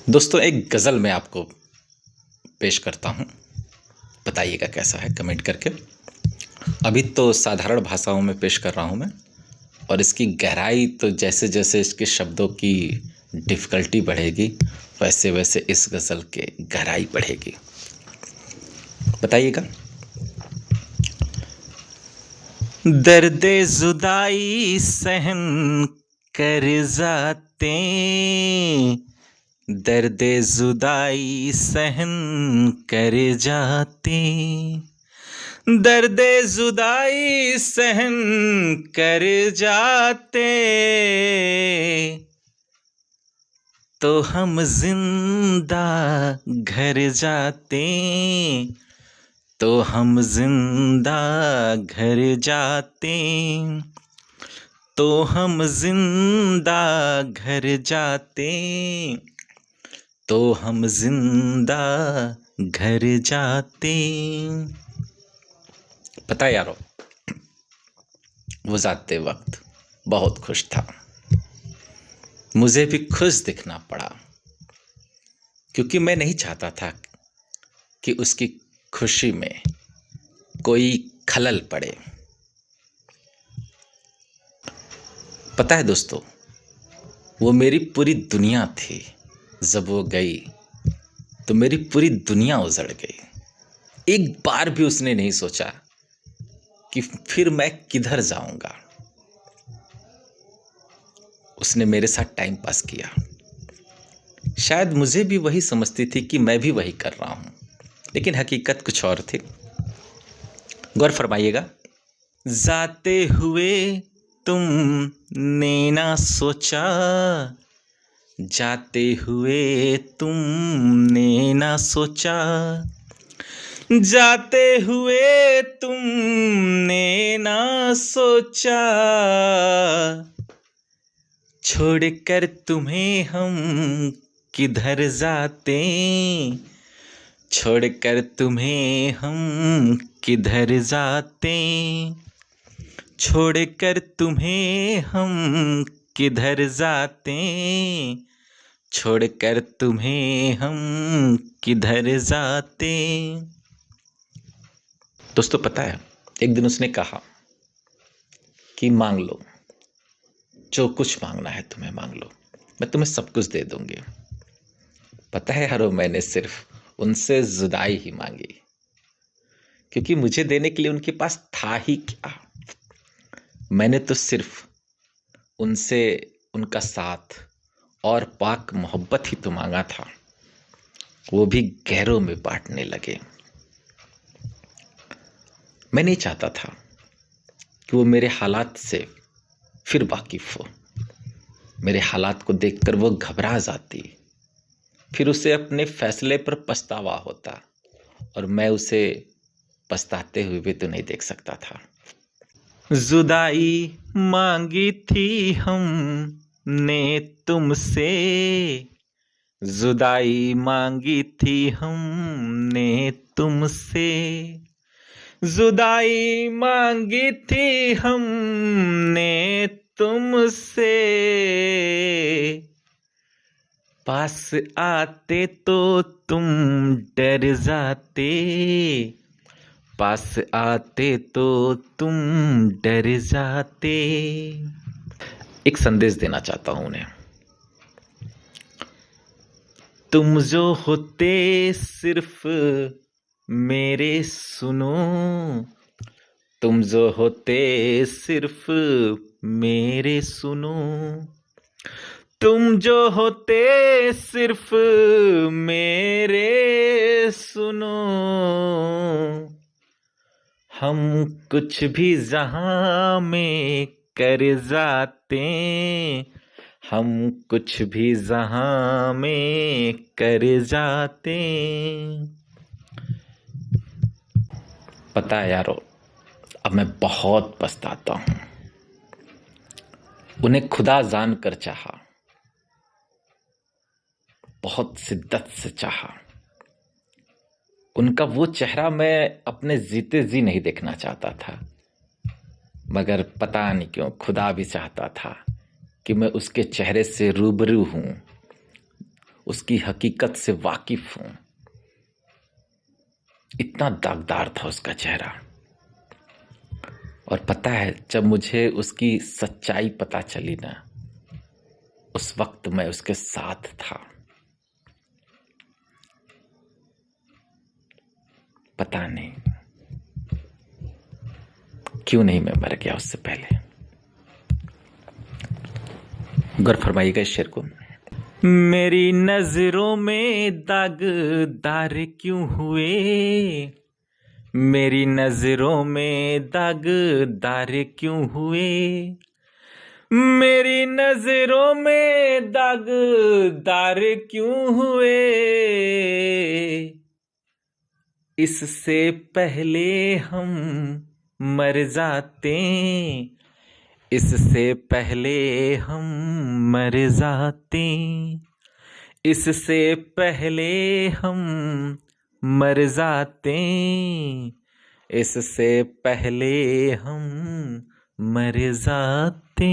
दोस्तों एक गज़ल मैं आपको पेश करता हूँ। बताइएगा कैसा है कमेंट करके। अभी तो साधारण भाषाओं में पेश कर रहा हूँ मैं, और इसकी गहराई तो जैसे जैसे इसके शब्दों की डिफ़िकल्टी बढ़ेगी वैसे वैसे इस गज़ल के गहराई बढ़ेगी। बताइएगा। दर्दे जुदाई सहन कर जाते, दर्दे जुदाई सहन कर जाते, दर्दे जुदाई सहन कर जाते, तो हम जिंदा घर जाते, तो हम जिंदा घर जाते, तो हम जिंदा घर जाते, तो हम जिंदा घर जाते। पता है यारो, वो जाते वक्त बहुत खुश था, मुझे भी खुश दिखना पड़ा, क्योंकि मैं नहीं चाहता था कि उसकी खुशी में कोई खलल पड़े। पता है दोस्तों, वो मेरी पूरी दुनिया थी। जब वो गई तो मेरी पूरी दुनिया उजड़ गई। एक बार भी उसने नहीं सोचा कि फिर मैं किधर जाऊंगा। उसने मेरे साथ टाइम पास किया। शायद मुझे भी वही समझती थी कि मैं भी वही कर रहा हूं, लेकिन हकीकत कुछ और थी। गौर फरमाइएगा। जाते हुए तुमने ना सोचा, जाते हुए तुमने ना सोचा, जाते हुए तुमने ना सोचा, छोड़कर तुम्हें हम किधर जाते, छोड़कर तुम्हें हम किधर जाते, छोड़कर तुम्हें हम किधर जाते, छोड़कर तुम्हें हम किधर जाते। दोस्तों पता है, एक दिन उसने कहा कि मांग लो, जो कुछ मांगना है तुम्हें मांग लो, मैं तुम्हें सब कुछ दे दूंगी। पता है यारो, मैंने सिर्फ उनसे जुदाई ही मांगी, क्योंकि मुझे देने के लिए उनके पास था ही क्या। मैंने तो सिर्फ उनसे उनका साथ और पाक मोहब्बत ही तो मांगा था, वो भी गैरों में बांटने लगे। मैं नहीं चाहता था कि वो मेरे हालात से फिर वाकिफ हो। मेरे हालात को देखकर वो घबरा जाती, फिर उसे अपने फैसले पर पछतावा होता, और मैं उसे पछताते हुए भी तो नहीं देख सकता था। जुदाई मांगी थी हमने तुमसे, जुदाई मांगी थी हमने तुमसे, जुदाई मांगी थी हमने तुमसे, पास आते तो तुम डर जाते, पास आते तो तुम डर जाते। एक संदेश देना चाहता हूं उन्हें। तुम जो होते सिर्फ मेरे सुनो, तुम जो होते सिर्फ मेरे सुनो, तुम जो होते सिर्फ मेरे सुनो, हम कुछ भी जहां में कर जाते, हम कुछ भी जहां में कर जाते। पता है यारो, अब मैं बहुत पछताता हूं। उन्हें खुदा जान कर चाहा, बहुत शिद्दत से चाहा। उनका वो चेहरा मैं अपने जीते जी नहीं देखना चाहता था, मगर पता नहीं क्यों खुदा भी चाहता था कि मैं उसके चेहरे से रूबरू हूं, उसकी हकीकत से वाकिफ हूं। इतना दागदार था उसका चेहरा। और पता है, जब मुझे उसकी सच्चाई पता चली ना, उस वक्त मैं उसके साथ था। पता नहीं क्यों नहीं मैं मर गया उससे पहले। गौर फरमाइएगा इस शेर को। मेरी नजरों में दागदार क्यों हुए, मेरी नजरों में दागदार क्यों हुए, मेरी नजरों में दागदार क्यों हुए, इससे पहले हम मर जाते, इससे पहले हम मर जाते, इससे पहले हम मर जाते, इससे पहले हम मर जाते।